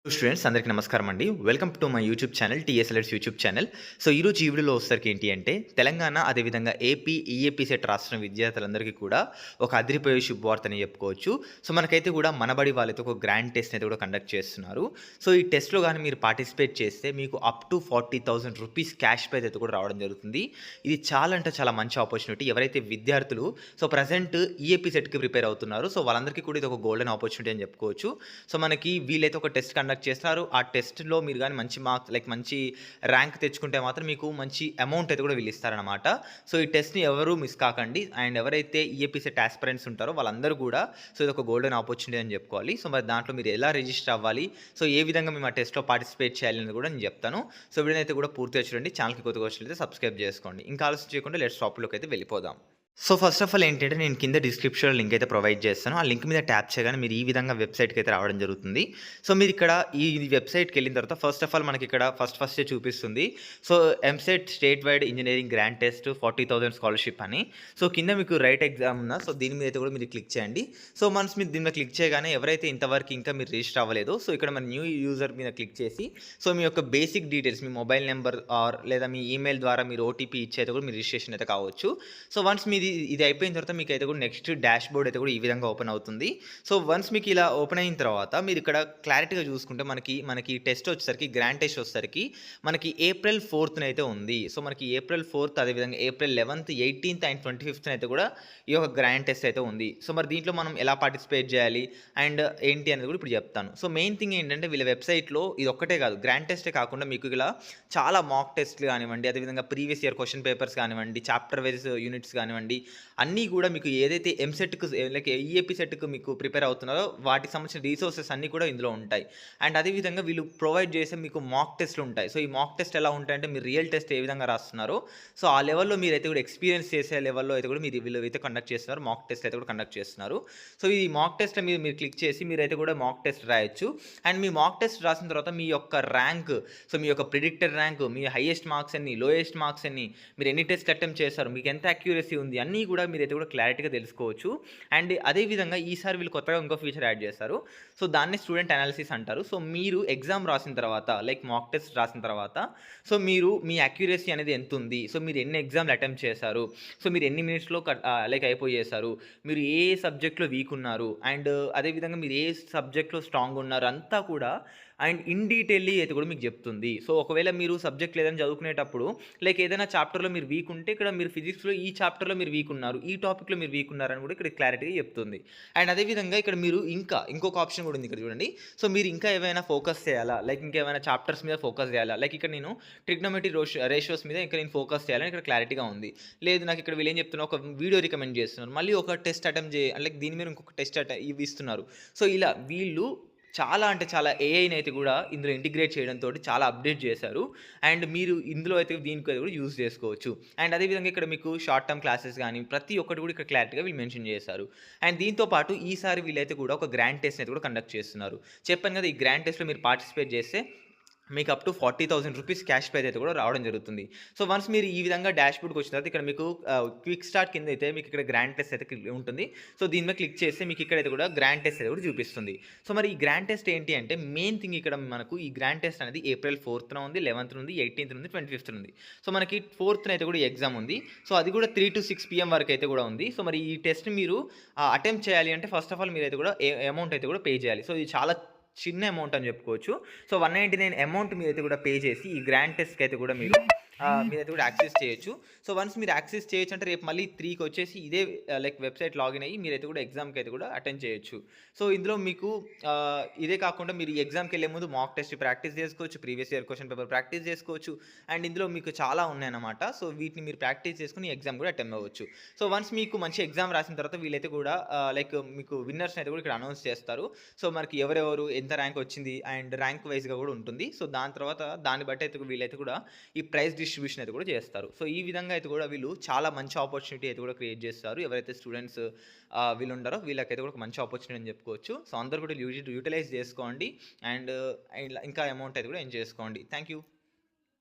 Students అందరికీ నమస్కారం అండి. Welcome to my YouTube channel టీఎస్ఎల్ఎడ్స్ యూట్యూబ్ ఛానల్. సో ఈరోజు ఈ వీడియోలో వచ్చేసరికి ఏంటి అంటే తెలంగాణ అదేవిధంగా ఏపీ, ఈఏపీ సెట్ రాష్ట్రం విద్యార్థులందరికీ కూడా ఒక అదిరిపోయే శుభవార్తని చెప్పుకోవచ్చు. సో మనకైతే కూడా మనబడి వాళ్ళైతే ఒక గ్రాండ్ టెస్ట్‌ని అయితే కూడా కండక్ట్ చేస్తున్నారు. సో ఈ టెస్ట్‌లో గాని మీరు పార్టిసిపేట్ చేస్తే మీకు అప్ టు ₹40,000 క్యాష్ ప్రైజ్ అయితే కూడా రావడం జరుగుతుంది. ఇది చాలా అంటే చాలా మంచి ఆపర్చునిటీ. ఎవరైతే విద్యార్థులు సో ప్రెజెంట్ ఈఏపీ సెట్‌కి ప్రిపేర్ అవుతున్నారో సో వాళ్ళందరికీ కూడా ఇది ఒక గోల్డెన్ ఆపర్చునిటీ అని చెప్పుకోవచ్చు. సో మనకి వీళ్ళైతే ఒక టెస్ట్ కండక్ట్ చేస్తారు. ఆ టెస్ట్‌లో మీరు గాని మంచి మార్క్స్ మంచి ర్యాంక్ తెచ్చుకుంటే మాత్రం మీకు మంచి అమౌంట్ అయితే కూడా వీళ్ళు ఇస్తారనమాట. సో ఈ టెస్ట్‌ని ఎవరు మిస్ కాకండి. అండ్ ఎవరైతే ఈఏపీ సెట్ యాస్పిరెంట్స్ ఉంటారో వాళ్ళందరూ కూడా సో ఇదొక గోల్డెన్ ఆపర్చునిటీ అని చెప్పుకోవాలి. సో మరి దాంట్లో మీరు ఎలా రిజిస్టర్ అవ్వాలి? సో ఏ విధంగా మేము ఆ టెస్ట్‌లో పార్టిసిపేట్ చేయాలి అనేది కూడా నేను చెప్తాను. సో వీడియోనైతే కూడా పూర్తిగా చూడండి. ఛానెల్‌కి కొత్తగా వచ్చినట్లయితే సబ్స్క్రైబ్ చేసుకోండి. ఇంకా ఆలస్యం చేయకుండా లెట్స్ టాపిక్‌లోకి అయితే వెళ్ళిపోదాం. సో ఫస్ట్ ఆఫ్ ఆల్ ఏంటంటే నేను కింద డిస్క్రిప్షన్‌లో లింక్ అయితే ప్రొవైడ్ చేస్తాను. ఆ లింక్ మీద ట్యాప్ చేయగానే మీరు ఈ విధంగా వెబ్‌సైట్‌కి అయితే రావడం జరుగుతుంది. సో మీరు ఇక్కడ ఈ వెబ్‌సైట్‌కెళ్ళిన తర్వాత ఫస్ట్ ఆఫ్ ఆల్ మనకి ఇక్కడ ఫస్టే చూపిస్తుంది. So EAMCET state wide engineering grand test 40,000 scholarship అని. సో కింద మీకు రైట్ ఎగ్జామ్ ఉందా? సో దీని మీద అయితే కూడా మీరు క్లిక్ చేయండి. సో వన్స్ మీరు దీని మీద క్లిక్ చేయగానే ఎవరైతే ఇంతవరకు ఇంకా మీరు రిజిస్టర్ అవ్వలేదో సో ఇక్కడ మన న్యూ యూజర్ మీద క్లిక్ చేసి సో మీ యొక్క బేసిక్ డీటెయిల్స్ మీ మొబైల్ నంబర్ ఆర్ లేదా మీ ఈమెయిల్ ద్వారా మీరు ఓటీపీ ఇచ్చి అయితే కూడా మీరు రిజిస్ట్రేషన్ అయితే కావచ్చు. సో వన్స్ ఇది అయిపోయిన తర్వాత మీకైతే కూడా నెక్స్ట్ డాష్‌బోర్డ్ అయితే కూడా ఈ విధంగా ఓపెన్ అవుతుంది. సో వన్స్ మీకు ఇలా ఓపెన్ అయిన తర్వాత మీరు ఇక్కడ క్లారిటీగా చూసుకుంటే మనకి టెస్ట్ వచ్చేసరికి గ్రాండ్ టెస్ట్ వచ్చేసరికి మనకి ఏప్రిల్ 4థ్ అయితే ఉంది. సో మనకి ఏప్రిల్ 4థ్ అదేవిధంగా ఏప్రిల్ 11థ్, 18థ్ అండ్ 25థ్ అయితే కూడా ఈ యొక్క గ్రాండ్ టెస్ట్ అయితే ఉంది. సో మరి దీంట్లో మనం ఎలా పార్టిసిపేట్ చేయాలి అండ్ ఏంటి అనేది కూడా ఇప్పుడు చెప్తాను. సో మెయిన్ థింగ్ ఏంటంటే వీళ్ళ వెబ్‌సైట్‌లో ఇది ఒక్కటే కాదు గ్రాండ్ టెస్టే కాకుండా మీకు ఇలా చాలా మాక్ టెస్ట్‌లు కానివ్వండి, అదేవిధంగా ప్రీవియస్ ఇయర్ క్వెషన్ పేపర్స్ కానివ్వండి, చాప్టర్ వైస్ యూనిట్స్ కానివ్వండి అన్నీ కూడా మీకు ఏదైతే ఎంసెట్‌కు ఈఏపీ సెట్‌కు మీకు ప్రిపేర్ అవుతున్నారో వాటికి సంబంధించిన రిసోర్సెస్ అన్నీ కూడా ఇందులో ఉంటాయి. అండ్ అదేవిధంగా వీళ్ళు ప్రొవైడ్ చేసే మీకు మాక్ టెస్ట్‌లు ఉంటాయి. సో ఈ మాక్ టెస్ట్ ఎలా ఉంటాయంటే మీరు రియల్ టెస్ట్ ఏ విధంగా రాస్తున్నారో సో ఆ లెవెల్‌లో మీరైతే కూడా ఎక్స్‌పీరియన్స్ చేసే లెవెల్‌లో అయితే కూడా వీళ్ళైతే కండక్ట్ చేస్తున్నారు. మాక్ టెస్ట్ అయితే కూడా కండక్ట్ చేస్తున్నారు. సో ఈ మాక్ టెస్ట్‌లో మీరు క్లిక్ చేసి మీరైతే కూడా మాక్ టెస్ట్ రాయొచ్చు. అండ్ మీ మాక్ టెస్ట్ రాసిన తర్వాత మీ యొక్క ర్యాంక్ సో మీ యొక్క ప్రిడిక్టెడ్ ర్యాంక్, మీ హైయెస్ట్ మార్క్స్ ఎన్ని, లోయెస్ట్ మార్క్స్ ఎన్ని, మీరు ఎన్ని టెస్ట్ అటెంప్ట్ చేశారు, మీకు ఎంత అక్యురసీ ఉంది అన్నీ కూడా మీరైతే కూడా క్లారిటీగా తెలుసుకోవచ్చు. అండ్ అదేవిధంగా ఈసారి వీళ్ళు కొత్తగా ఇంకో ఫీచర్ యాడ్ చేస్తారు. సో దాన్ని స్టూడెంట్ అనాలిసిస్ అంటారు. సో మీరు ఎగ్జామ్ రాసిన తర్వాత మాక్ టెస్ట్ రాసిన తర్వాత సో మీరు మీ అక్యురసీ అనేది ఎంత ఉంది, సో మీరు ఎన్ని ఎగ్జామ్లు అటెంప్ట్ చేశారు, సో మీరు ఎన్ని మినిట్స్‌లో అయిపోయేశారు, మీరు ఏ సబ్జెక్ట్‌లో వీక్ ఉన్నారు అండ్ అదేవిధంగా మీరు ఏ సబ్జెక్ట్‌లో స్ట్రాంగ్ ఉన్నారు అంతా కూడా అండ్ ఇన్ డీటెయిల్లీ అయితే కూడా మీకు చెప్తుంది. సో ఒకవేళ మీరు సబ్జెక్ట్ ఏదైనా చదువుకునేటప్పుడు ఏదైనా చాప్టర్‌లో మీరు వీక్ ఉంటే ఇక్కడ మీరు ఫిజిక్స్‌లో ఈ చాప్టర్‌లో మీరు వీక్ ఉన్నారు, ఈ టాపిక్‌లో మీరు వీక్ ఉన్నారని కూడా ఇక్కడ క్లారిటీగా చెప్తుంది. అండ్ అదేవిధంగా ఇక్కడ మీరు ఇంకొక ఆప్షన్ కూడా ఉంది ఇక్కడ చూడండి. సో మీరు ఇంకా ఏవైనా ఫోకస్ చేయాలా, ఇంకేమైనా చాప్టర్స్ మీద ఫోకస్ చేయాలా, ఇక్కడ నేను ట్రిగ్నోమెట్రీ రేషియోస్ మీద ఇక్కడ నేను ఫోకస్ చేయాలని ఇక్కడ క్లారిటీగా ఉంది. లేదు నాకు ఇక్కడ వీళ్ళు ఏం చెప్తున్నారు, ఒక వీడియో రికమెండ్ చేస్తున్నారు, మళ్ళీ ఒక టెస్ట్ అటెంప్ట్ దీని మీద ఇంకొక టెస్ట్ ఇవి ఇస్తున్నారు. సో ఇలా వీళ్ళు చాలా అంటే చాలా ఏఐని అయితే కూడా ఇందులో ఇంటిగ్రేట్ చేయడంతో చాలా అప్డేట్ చేశారు. అండ్ మీరు ఇందులో అయితే దీనికి కూడా యూజ్ చేసుకోవచ్చు. అండ్ అదేవిధంగా ఇక్కడ మీకు షార్ట్ టర్మ్ క్లాసెస్ కానీ ప్రతి ఒక్కటి కూడా ఇక్కడ క్లారిటీగా వీళ్ళు మెన్షన్ చేశారు. అండ్ దీంతో పాటు ఈసారి వీళ్ళైతే కూడా ఒక గ్రాండ్ టెస్ట్ అయితే కూడా కండక్ట్ చేస్తున్నారు. చెప్పాను కదా ఈ గ్రాండ్ టెస్ట్‌లో మీరు పార్టిసిపేట్ చేస్తే మీకు అప్ టు ₹40,000 క్యాష్ ప్రైజ్ అయితే కూడా రావడం జరుగుతుంది. సో వన్స్ మీరు ఈ విధంగా డాష్‌బోర్డ్‌కి వచ్చిన తర్వాత ఇక్కడ మీకు క్విక్ స్టార్ట్ కింద అయితే మీకు ఇక్కడ గ్రాండ్ టెస్ట్ అయితే ఉంటుంది. సో దీని మీద క్లిక్ చేస్తే మీకు ఇక్కడైతే కూడా గ్రాండ్ టెస్ట్ అయితే కూడా చూపిస్తుంది. సో మరి ఈ గ్రాండ్ టెస్ట్ ఏంటి అంటే మెయిన్ థింగ్ ఇక్కడ మనకు ఈ గ్రాండ్ టెస్ట్ అనేది ఏప్రిల్ 4థ్ ఉంది, 11థ్ ఉంది, 18థ్ ఉంది, 25థ్ ఉంది. సో మనకి 4థ్ అయితే కూడా ఎగ్జామ్ ఉంది. సో అది కూడా 3-6 PM వరకు అయితే కూడా ఉంది. సో మరి ఈ టెస్ట్ మీరు అటెంప్ట్ చేయాలి అంటే ఫస్ట్ ఆఫ్ ఆల్ మీరైతే కూడా అమౌంట్ అయితే కూడా పే చేయాలి. సో ఇది చాలా చిన్న అమౌంట్ అని చెప్పుకోవచ్చు. సో 199 అమౌంట్ మీరైతే కూడా పే చేసి ఈ గ్రాండ్ టెస్ట్‌కి అయితే కూడా మీరైతే కూడా యాక్సెస్ చేయొచ్చు. సో వన్స్ మీరు యాక్సెస్ చేయొచ్చు అంటే రేపు మళ్ళీ 3కి వచ్చేసి ఇదే వెబ్‌సైట్ లాగిన్ అయ్యి మీరైతే కూడా ఎగ్జామ్‌కి అయితే కూడా అటెండ్ చేయొచ్చు. సో ఇందులో మీకు ఇదే కాకుండా మీరు ఈ ఎగ్జామ్‌కెళ్ళే ముందు మాక్ టెస్ట్ ప్రాక్టీస్ చేసుకోవచ్చు, previous year question paper practice చేసుకోవచ్చు. అండ్ ఇందులో మీకు చాలా ఉన్నాయన్నమాట. సో వీటిని మీరు ప్రాక్టీస్ చేసుకొని ఎగ్జామ్ కూడా అటెండ్ అవ్వచ్చు. సో వన్స్ మీకు మంచి ఎగ్జామ్ రాసిన తర్వాత వీళ్ళైతే కూడా మీకు విన్నర్స్‌ని అయితే కూడా ఇక్కడ అనౌన్స్ చేస్తారు. సో మనకి ఎవరెవరు ఎంత ర్యాంక్ వచ్చింది అండ్ ర్యాంక్ వైస్‌గా కూడా ఉంటుంది. సో దాని తర్వాత దాన్ని బట్టి అయితే వీళ్ళైతే కూడా ఈ ప్రైజ్ డిస్ట్రిబ్యూషన్ అయితే కూడా చేస్తారు. సో ఈ విధంగా అయితే కూడా వీళ్ళు చాలా మంచి ఆపర్చునిటీ అయితే కూడా క్రియేట్ చేస్తారు. ఎవరైతే స్టూడెంట్స్ వీళ్ళు ఉంటారో వీళ్ళకైతే కూడా ఒక మంచి ఆపర్చునిటీ అని చెప్పుకోవచ్చు. సో అందరూ కూడా యూటిలైజ్ చేసుకోండి అండ్ ఇంకా అమౌంట్ అయితే కూడా చేసుకోండి. Thank you.